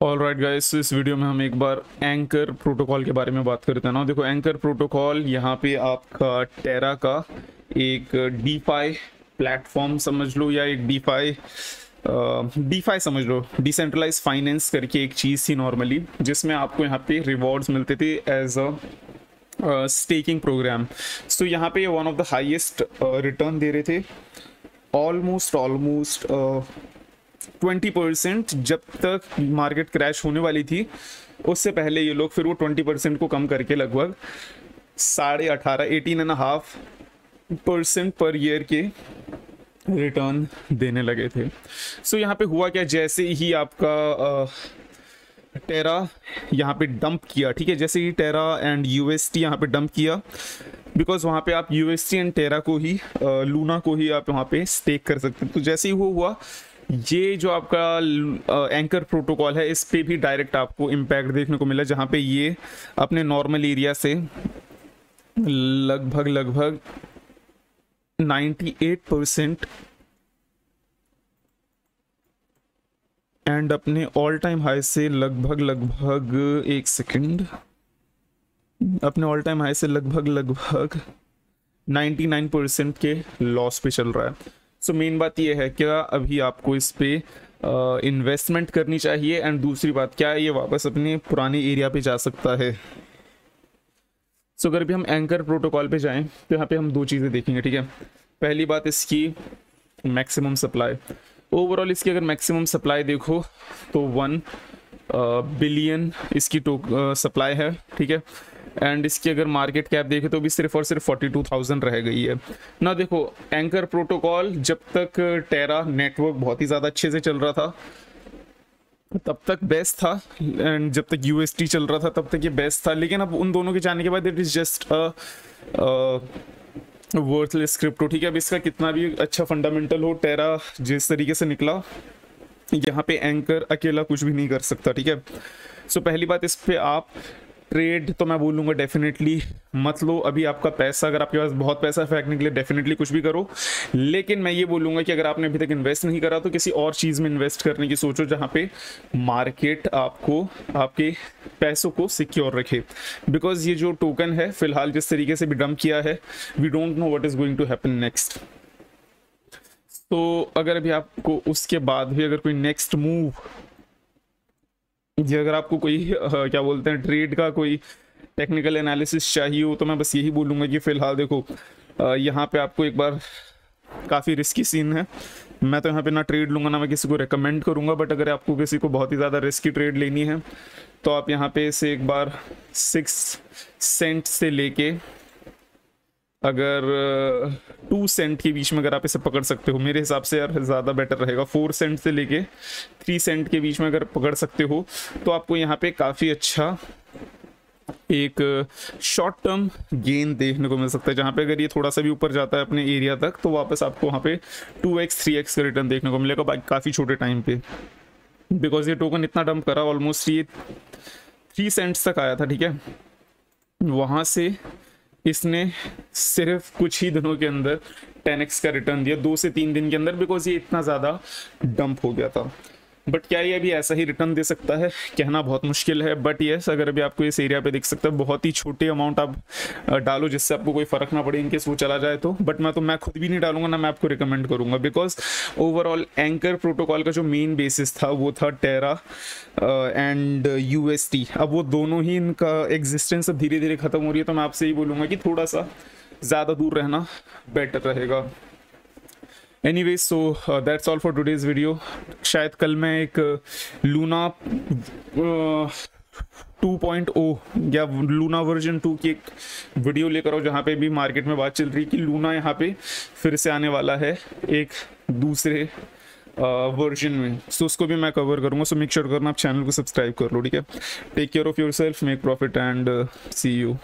Alright guys, इस video में हम एक बार एंकर प्रोटोकॉल के बारे में बात करते हैं ना। देखो, एंकर प्रोटोकॉल यहाँ पे आपका टेरा का एक डीफाई प्लेटफॉर्म समझ लो, या एक डीफाई समझ लो, डिसेंट्रलाइज फाइनेंस करके एक चीज़ थी नॉर्मली, जिसमें आपको यहाँ पे रिवॉर्ड्स मिलते थे as a staking program. So यहाँ पे one of the highest return दे रहे थे, ऑलमोस्ट 20%। जब तक मार्केट क्रैश होने वाली थी उससे पहले ये लोग फिर वो 20% को कम करके लगभग 18.5% पर ईयर के रिटर्न देने लगे थे। सो यहाँ पे हुआ क्या, जैसे ही आपका टेरा यहाँ पे डंप किया, ठीक है, जैसे ही टेरा एंड यूएसटी यहाँ पे डंप किया, बिकॉज वहाँ पे आप यूएसटी एंड टेरा को ही लूना को ही आप वहाँ पे स्टेक कर सकते हैं। तो जैसे ही वो हुआ, ये जो आपका एंकर प्रोटोकॉल है, इस पे भी डायरेक्ट आपको इम्पैक्ट देखने को मिला, जहाँ पे ये अपने नॉर्मल एरिया से लगभग 98% एंड अपने ऑल टाइम हाई से लगभग एक सेकंड, अपने ऑल टाइम हाई से लगभग 99% के लॉस पे चल रहा है। सो मेन बात ये है, क्या अभी आपको इस पे इन्वेस्टमेंट करनी चाहिए, एंड दूसरी बात क्या है, ये वापस अपने पुराने एरिया पे जा सकता है। सो अगर अभी हम एंकर प्रोटोकॉल पे जाएं तो यहाँ पे हम दो चीज़ें देखेंगे, ठीक है। पहली बात इसकी मैक्सिमम सप्लाई। ओवरऑल इसकी अगर मैक्सिमम सप्लाई देखो तो 1 बिलियन इसकी सप्लाई है, ठीक है। एंड इसकी अगर मार्केट कैप देखें तो भी सिर्फ और सिर्फ 42,000 रह गई है ना। देखो, एंकर प्रोटोकॉल जब तक टेरा नेटवर्क बहुत ही ज़्यादा अच्छे से चल रहा था तब तक बेस्ट था, एंड जब तक यूएसटी चल रहा था तब तक ये बेस्ट था। लेकिन अब उन दोनों के जाने के बाद it is just worthless crypto, ठीक है। अब इसका कितना भी अच्छा फंडामेंटल हो, टेरा जिस तरीके से निकला, यहाँ पे एंकर अकेला कुछ भी नहीं कर सकता, ठीक है। सो पहली बात, इस पे आप ट्रेड तो मैं बोलूँगा डेफिनेटली मत लो। अभी आपका पैसा, अगर आपके पास बहुत पैसा फेंकने के लिए डेफिनेटली कुछ भी करो, लेकिन मैं ये बोलूँगा कि अगर आपने अभी तक इन्वेस्ट नहीं करा तो किसी और चीज़ में इन्वेस्ट करने की सोचो, जहाँ पे मार्केट आपको आपके पैसों को सिक्योर रखे। बिकॉज ये जो टोकन है फिलहाल जिस तरीके से भी डंप किया है, we don't know what is going to happen next. तो अगर अभी आपको उसके बाद भी अगर कोई नेक्स्ट मूव, अगर आपको कोई क्या बोलते हैं ट्रेड का कोई टेक्निकल एनालिसिस चाहिए हो, तो मैं बस यही बोलूँगा कि फ़िलहाल देखो, यहाँ पे आपको एक बार काफ़ी रिस्की सीन है। मैं तो यहाँ पे ना ट्रेड लूँगा ना मैं किसी को रेकमेंड करूँगा, बट अगर आपको किसी को बहुत ही ज़्यादा रिस्की ट्रेड लेनी है तो आप यहाँ पे से एक बार 6 सेंट से लेके अगर 2 सेंट के बीच में अगर आप इसे पकड़ सकते हो, मेरे हिसाब से यार ज़्यादा बेटर रहेगा। 4 सेंट से लेके 3 सेंट के बीच में अगर पकड़ सकते हो तो आपको यहाँ पे काफ़ी अच्छा एक शॉर्ट टर्म गेन देखने को मिल सकता है, जहाँ पे अगर ये थोड़ा सा भी ऊपर जाता है अपने एरिया तक तो वापस आपको वहाँ पे 2x 3x का रिटर्न देखने को मिलेगा काफ़ी छोटे टाइम पे। बिकॉज ये टोकन इतना डंप करा, ऑलमोस्ट ये 3 सेंट्स तक आया था, ठीक है। वहाँ से इसने सिर्फ कुछ ही दिनों के अंदर 10x का रिटर्न दिया, 2 से 3 दिन के अंदर, बिकॉज ये इतना ज़्यादा डंप हो गया था। बट क्या ये अभी ऐसा ही रिटर्न दे सकता है, कहना बहुत मुश्किल है। बट यस, अगर अभी आपको इस एरिया पे दिख सकता है, बहुत ही छोटे अमाउंट आप डालो जिससे आपको कोई फ़र्क ना पड़े इनकेस वो चला जाए तो। बट मैं खुद भी नहीं डालूंगा ना मैं आपको रिकमेंड करूंगा, बिकॉज ओवरऑल एंकर प्रोटोकॉल का जो मेन बेसिस था वो था टेरा एंड यूएसटी। अब वो दोनों ही इनका एग्जिस्टेंस अब धीरे धीरे ख़त्म हो रही है, तो मैं आपसे ही बोलूँगा कि थोड़ा सा ज़्यादा दूर रहना बेटर रहेगा। Anyways, so that's all for today's video. शायद कल मैं एक लूना 2.0 या लूना वर्जन 2 की एक वीडियो लेकर आओ, जहाँ पे भी मार्केट में बात चल रही है कि लूना यहाँ पे फिर से आने वाला है एक दूसरे वर्जन में। सो उसको भी मैं कवर करूँगा। सो मेक श्योर करना आप चैनल को सब्सक्राइब कर लो, ठीक है। Take care of yourself, make profit and see you.